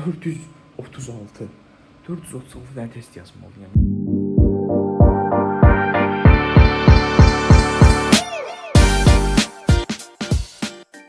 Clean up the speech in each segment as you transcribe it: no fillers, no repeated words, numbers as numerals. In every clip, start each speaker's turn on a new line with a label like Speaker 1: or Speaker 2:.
Speaker 1: 436. 436 dənə test yazmalıyam.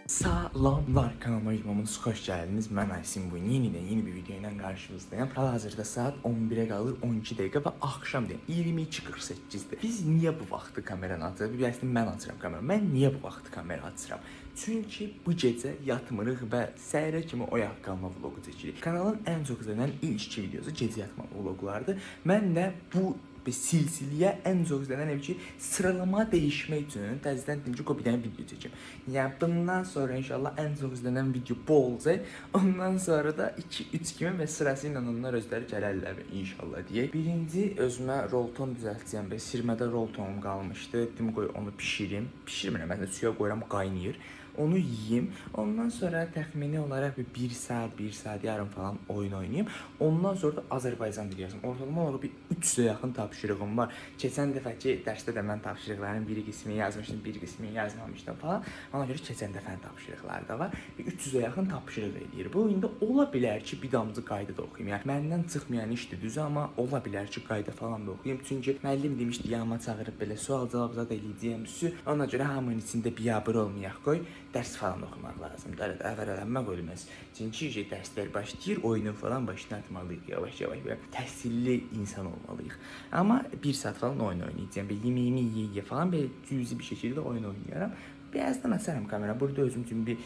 Speaker 1: Salamlar, kanalıma videomuza xoş gəldiniz. Mən Aysim bu. Yeni bir video ilə qarşınızdayım. Hal-hazırda saat 11-ə qalır 12 dəqiqə və axşam deyim 22:48-dir. Biz niyə bu vaxtı kameranı açırıq? Əslində mən açıram kameranı. Mən niyə bu vaxtı kamera açıram? Çünki bu gecə yatmırıq və səhərə kimi oyaq qalma vlogu çəkirik. Kanalın ən çox izlənən ilk 2 videosu gecə yatma vloqlardır. Mən də bu silsiləyə ən çox izlənən ki, sıralama dəyişmək üçün təzədən dedim ki, bir dənə video çəkim. Yəni bundan sonra inşallah ən çox izlənən video bu olacaq. Ondan sonra da 2-3 kimi və sırası ilə onlar özləri gələrlər inşallah deyək. Birinci özümə rolton düzəltəcəm. Sirmədə roltonum qalmışdı. Dedim qoy onu bişirim. Bişirmirəm, məsələn suya qoyuram, qaynayır. Onu yiyeyim. Ondan sonra təxmini olaraq bir saat, yarım falan oyun oynayayım. Ondan sonra da Azərbaycan dili yazım. Ortalama olaraq bir 300-ə yaxın tapşırığım var. Keçən dəfəki dərsdə də mən tapşırıqların bir qismini yazmışdım, bir qismini yazmamışdım falan. Ona görə keçən dəfənin tapşırıqları da var. Bir 300-ə yaxın tapşırıq eləyir. Bu indi ola bilər ki, bir damcı qayda da oxuyum. Yəni məndən çıxmayan işdir düzü, amma ola bilər ki, qayda falan da oxuyum. Çünki müəllim demişdi, yanıma çağırıb belə sual cavab zad eləyəcəyəm. Ona görə hamının içində biabır olmayaq qoy. Dərs falan oxumaq lazımdır. Əvvələnmək olmaz. Çünki dərslər başlayır, oyunu falan başına atmalıyıq. Yavaş-yavaş belə təhsilli insan olmalıyıq. Amma 1 saat falan oyun oynayacağam. Belə yeməyimi yeyə falan belə cüzi bir şəkildə oyun oynayaram. Birazdan açaram kamera. Burada özüm üçün bir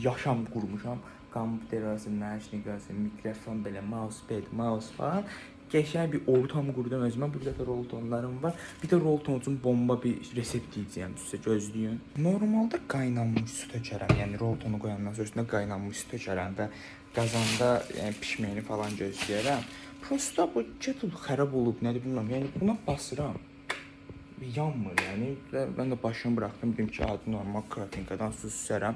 Speaker 1: yaşam qurmuşam. Kompüter olsun, naşnik olsun, mikrofon belə, mouse falan. Qəşəng bir ortam qurdum özümə. Burada da roltonlarım var. Bir də rolton üçün bomba bir resept deyəcəyəm sizə, gözləyin. Normalda qaynanmış su tökərəm. Yəni roltonu qoyandan sonra üstünə qaynanmış su tökərəm və qazanda pişməyini falan gözləyərəm. Prosta bu kettle xarab olub, nədir bilmirəm. Yəni buna basıram. Yanmır yəni. Mən də başını buraxdım. Dedim ki, adi normal kratinkadan su süsərəm.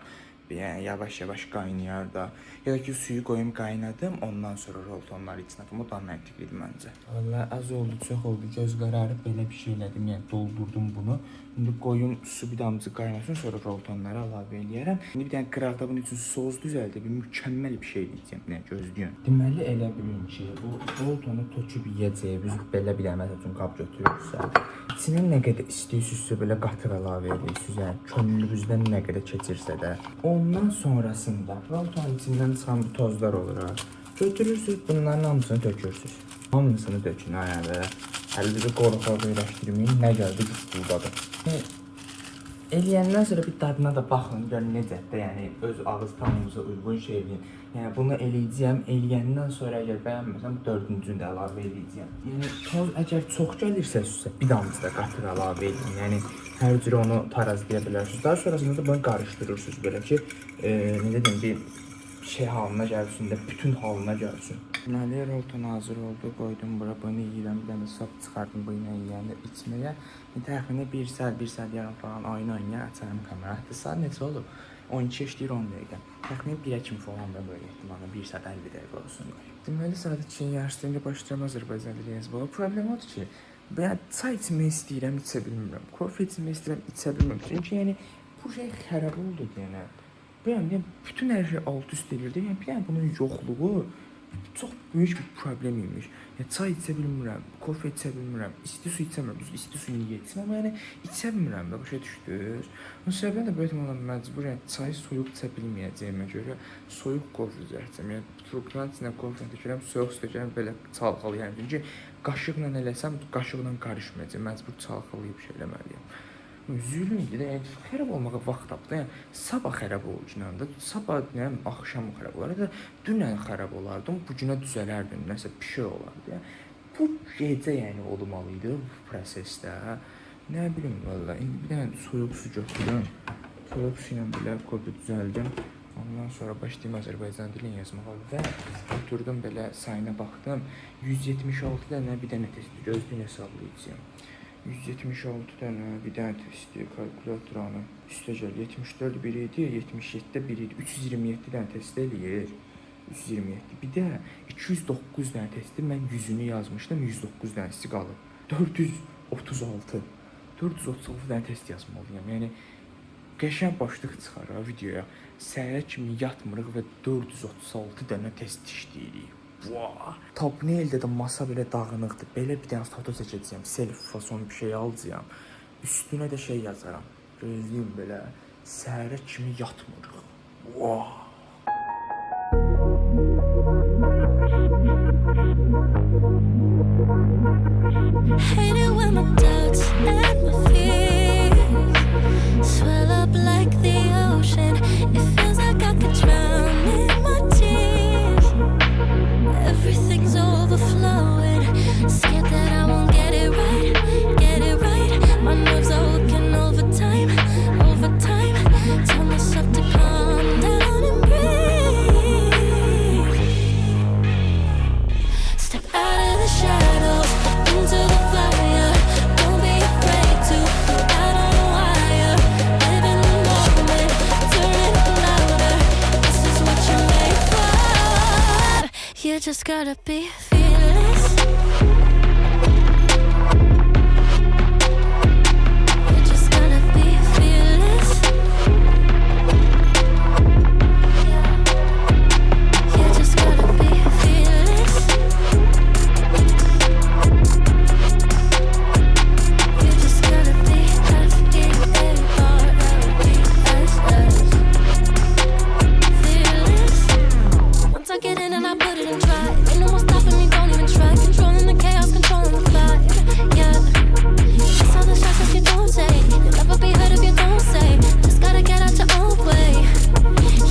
Speaker 1: Yəni yavaş-yavaş qaynayar da. Ya da ki suyu qoyum qaynadım, ondan sonra roltonları içinə atım. O da məntiqlidir məncə. Vallahi az oldu, çox oldu. Göz qararıb belə bir şey elədim. Yəni doldurdum bunu. İndi qoyum su bir damcı qaynasın, sonra roltonları əlavə eləyərəm. İndi bir dənə qıraqda bunun üçün sos düzəldi. Bir mükəmməl bir şey deyəcəm. Yəni gözləyin. Deməli elə bilin ki, bu roltonu töküb yeyəcəyik. Biz belə bir dənə məsəl üçün qab götürürsə, içinə nə qədər istəyirsinizsə belə qatıq əlavə edirsiniz. Yəni könlünüzdən nə qədər keçirsə də. Ondan sonrasında roltonun içindən çıxan bu tozlar olur ha. Götürürsünüz, bunların hamısını tökürsünüz. Hamısını dökün ayağına. Əlinizi qorxaq öyrəşdirməyin, nə gəldi buradadır. Eləyəndən sonra bir dadına da baxın, görün necədir. Yəni öz ağız tamınıza uyğun şey eləyin. Yəni bunu eləyəcəm, eləyəndən sonra əgər bəyənməsəm 4-cünü də əlavə eləyəcəm. Yəni toz əgər çox gəlirsə sizə bir damcı da qatıq əlavə edin. Yəni hər cür onu tarazlaya bilərsiniz. Daha sonrasında da bunu qarışdırırsınız belə ki, necə deyim, bir şey halına gəlsin də, bütün halına gəlsin. Deməli, rolton hazır oldu, qoydum bura, bunu yeyirəm, bir dənə sap çıxardım bu ilə yeyəndə içməyə. Təxminən 1 saat yarım falan oyun oynayar, açarım kamera. Hətta saat neçə olub? 12 işləyir 10 dəqiqə. Təxminən 1-ə kimi falan da böyle ehtimalle 1 saat 50 dəqiqə olsun. Deməli, saat 2-nin yarısında başlayacağım Azərbaycan dili yazmağa. Problem odur ki, ben çay içmək istəyirəm, içə bilmirəm. Kofe içmək istəyirəm, içə bilmirəm. Çünki yəni bu şey xərab oldu yəni. Yəni bütün hər şey alt üst edirdi. Yəni bir bunun yoxluğu çox böyük bir problem imiş. Yəni çay içə bilmirəm, kofe içə bilmirəm, isti su içə bilmirəm. İsti su niyə içmirəm? Amma yəni içə bilmirəm də, başa düşdünüz? Onun səbəbi də böyük olan məcbur çayı soyuq içə bilməyəcəyimə görə soyuq kofe içəcəm. Yəni trubkanın içinə kofe tökürəm, soyuq su tökürəm, belə çalxalayıram. Çünki qaşıqla eləsəm qaşıqla qarışmayacaq. Məcbur çalxalayıb şey eləməliyəm. Zülmdür. Yəni xərab olmağa vaxt tapdı. Yəni sabah xərab olacağında, sabah deyəm axşam xərab olardı. Dünən xərab olardım, bu günə düzələrdim. Nəsə bir şey olardı. Yəni bu gecə yəni olmalı idi bu prosesdə. Nə bilim vallahi. İndi bir dənə soyuq su götürürəm. Soyuq su ilə belə kodu düzəldim. Ondan sonra başlayayım Azərbaycan dilini yazmağa və oturdum belə sayına baxdım. 176 dənə bir dənə testi gözlüyün hesablayacağım. 176 dənə bir dənə testi kalkulatoranı üstə gəl. 74 bir idi, 77-də bir idi. 327 dənə test eləyir. 327. Bir də 209 dənə testi mən 100-ünü yazmışdım, 109 dənəsi qalıb. 436. 436 dənə test yazmalıyam. Yəni Qəşəng başlıq çıxar ha videoya. Səhərə kimi yatmırıq və 436 dənə test işləyirik. Vaa! Thumbnaildə də masa belə dağınıqdır. Belə bir dənə foto çəkəcəyəm. Selfie fason bir şey alacağam. Üstünə də şey yazaram. Gözləyim belə. Səhərə kimi yatmırıq. Vaa!
Speaker 2: Hate it when my doubts and my fears swell up like the ocean. It feels like I could drown in my tears. Everything's overflowing. Scared that I won't get it right, get it right. My nerves are working overtime, overtime. Tell myself to calm down and breathe. Step out of the shadows into the fire. Don't be afraid to go out on a wire. Live in the moment, turn it louder. This is what you're made for. You just gotta be fearless. You just gotta be fearless. You just gotta be fearless. You just gotta be F-E-A-R-L-E-S-S. Fearless. Once I get in and I put it in drive, ain't no more stopping me, don't even try. Controlling the chaos, controlling the vibe. Yeah. That's all the shots that you don't take. You'll never be heard if you don't say. Just gotta get out your own way.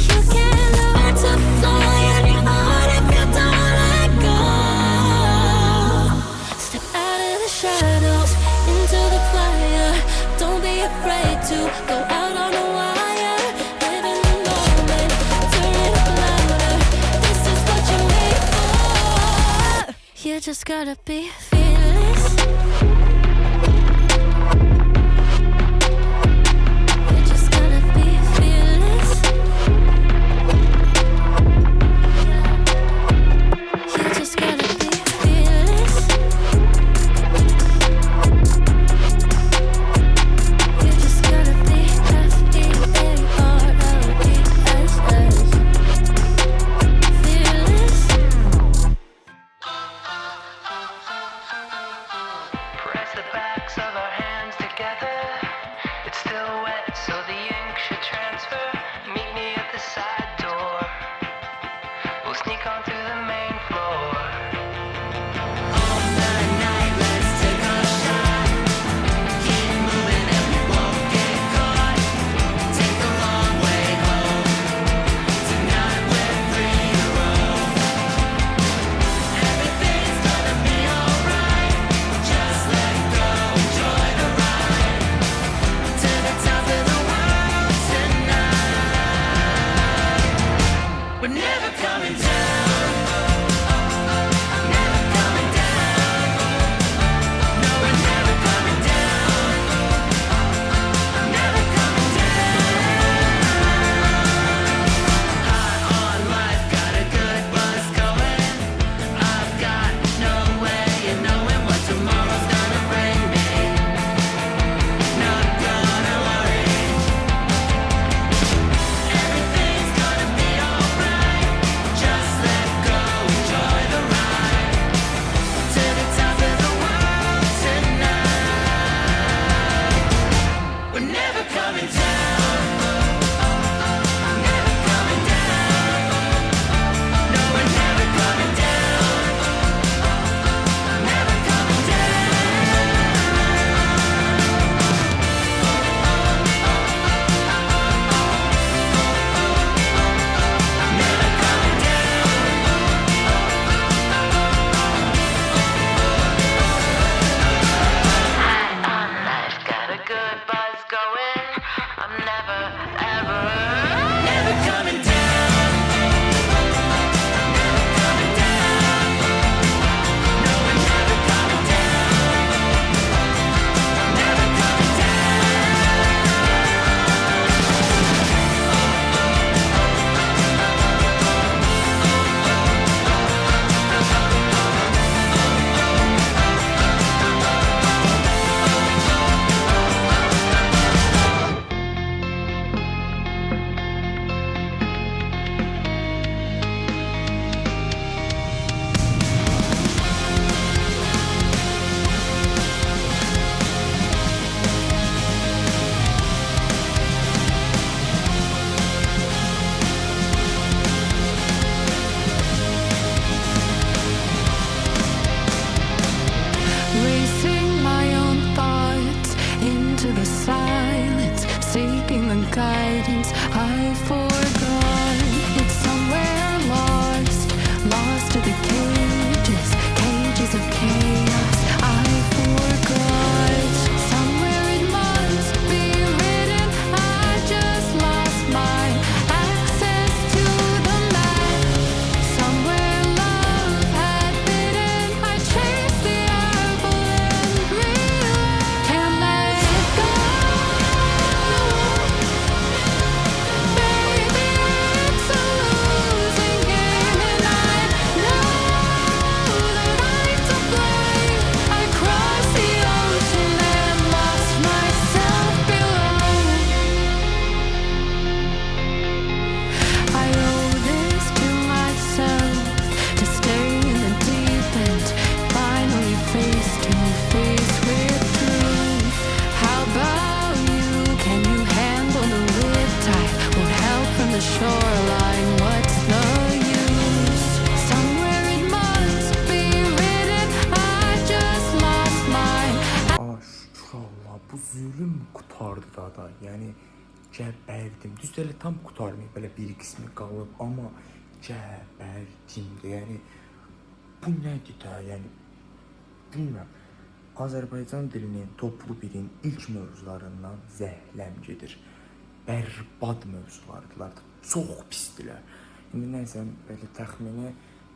Speaker 2: You can't learn to fly on your own if you don't let go. Step out of the shadows into the fire. Don't be afraid to go out on a wire. Live in the moment, turn it up louder. This is what you're made for. You just gotta be fearless. You just gotta be fearless. You just gotta be fearless. You just gotta be F-E-A-R-L-E-S-S. Fearless. distance. I forgot it's somewhere lost, lost to the cages, cages of chaos. I forgot somewhere it must be written. I just lost my access to the map. Somewhere love had bitten. I chased the apple and realized can't let it go. Baby, it's a losing game, and I know that I'm to blame. I crossed the ocean and lost myself below. I owe this to myself to stay in the deep end, finally face to face with truth. How about you? Can you handle the riptide? Won't help from the shoreline. What's the use? Somewhere it must be written. I just lost mine.
Speaker 1: Aa, şükür Allah, bu zulüm kurtardı da. Yani geberdim. Düz elə tam kurtarmayıb, belə bir qismi qalıb, amma geberdim də. Yəni bu nədir də? Yəni bilmirəm. Azərbaycan dilinin toplu birin ilk mövzularından zəhləmcidir. Bərbad mövzulardılar. Çox pisdilər. İndi nəysə belə təxmini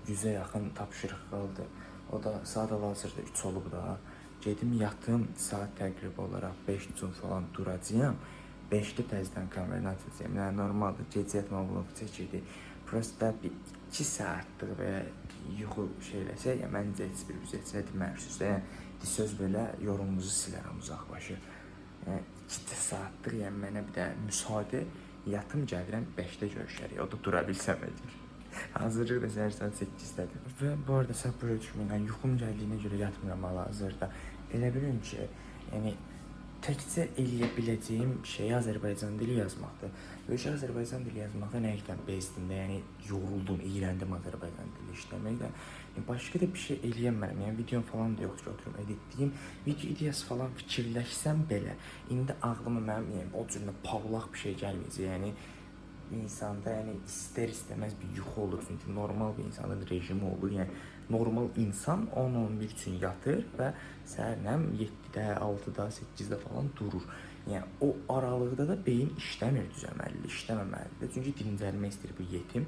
Speaker 1: 100-ə yaxın tapşırıq qaldı. O da saat hal-hazırda 3 olub da. Gedim yatım, saat təqrib olaraq 5 üçün falan duracağam. 5-də təzədən kameranı açacağım. Yəni normalda gecə yatmaq vlog çəkirdik. Prosta bir 2 saatlik belə yuxu şeyləsə, ya məncə heç bir üzəçə demərsiniz də. Yəni söz belə yolumuzu silərəm uzaqbaşı. Yəni 2 saatdır, yəni mənə bir də müsaade yatım gəlirəm 5-də görüşərik. O da dura bilsəm əgər. Hazırlıq da səhər saat 8-dədir. Və bu arada səhv buraya düşməyin. Yəni yuxum gəldiyinə görə yatmıram hal-hazırda. Elə bilin ki, yəni təkcə eləyə biləcəyim şey Azərbaycan dili yazmaqdır. Və ki, Azərbaycan dili yazmaqda nəqdən bezdim də, yəni yoruldum, iyrəndim Azərbaycan dili işləməkdən. Yəni, başqa da bir şey eləyəmərəm, yəni videom falan da yoxdur ki, oturum editliyim. Video ideyası falan fikirləşsəm belə, indi ağlıma mənim yəni, o cürlə parlaq bir şey gəlməyəcək, yəni insanda yəni istər-istəməz bir yuxu olur. Çünki normal bir insanın rejimi olur. Yəni normal insan 10-11 üçün yatır və səhərdən 7-də, 6-da, 8-də falan durur. Yəni o aralıqda da beyin işləmir düzəməlli, işləməməlidir. Çünki dincəlmək istəyir bu yetim.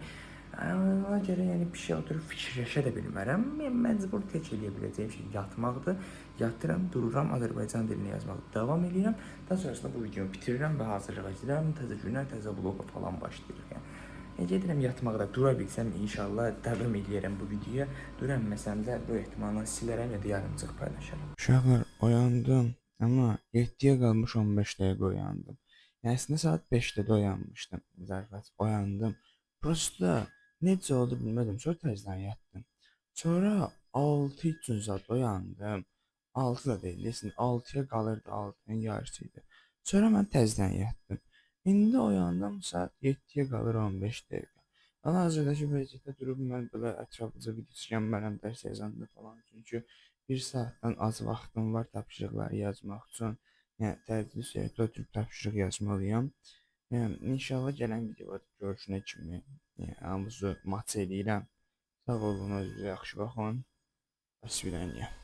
Speaker 1: Ona görə yəni bir şey oturub fikirləşə də bilmərəm. Mən məcbur tək eləyə biləcəyim şey yatmaqdır. Yatıram, dururam, Azərbaycan dilini yazmağa davam edirəm. Daha sonrasında bu videonu bitirirəm və hazırlığa gedirəm. Təzə günə, təzə vloqa falan başlayırıq. Yəni gedirəm yatmaqda, dura bilsəm inşallah davam eləyərəm bu videoya. Dura bilməsəm də bu ehtimalla silərəm ya da yarımçıq paylaşaram. Uşaqlar, oyandım, amma 7-yə qalmış 15 dəqiqə oyandım. Yəni əslində saat 5-də də oyanmışdım. Zərfət oyandım. Prosta necə oldu bilmədim. Sonra təzədən yatdım. Sonra 6 üçün zat oyandım. 6 da deyil, desin 6-ya qalırdı, 6-nın yarısı idi. Sonra mən təzədən yatdım. İndi oyandım, saat 7-yə qalır 15 dəqiqə. Hal-hazırdakı vəziyyətdə durub mən belə ətraflıca video çəkənmərəm dərs yazanda falan. Çünki 1 saatdan az vaxtım var tapşırıqları yazmaq üçün. Yəni təcili sürətlə oturub tapşırıq yazmalıyam. Yəni inşallah gələn videolarda görüşünə kimi hamınızı maç eləyirəm. Sağ olun, özünüzə yaxşı baxın. Əsvirəniyəm.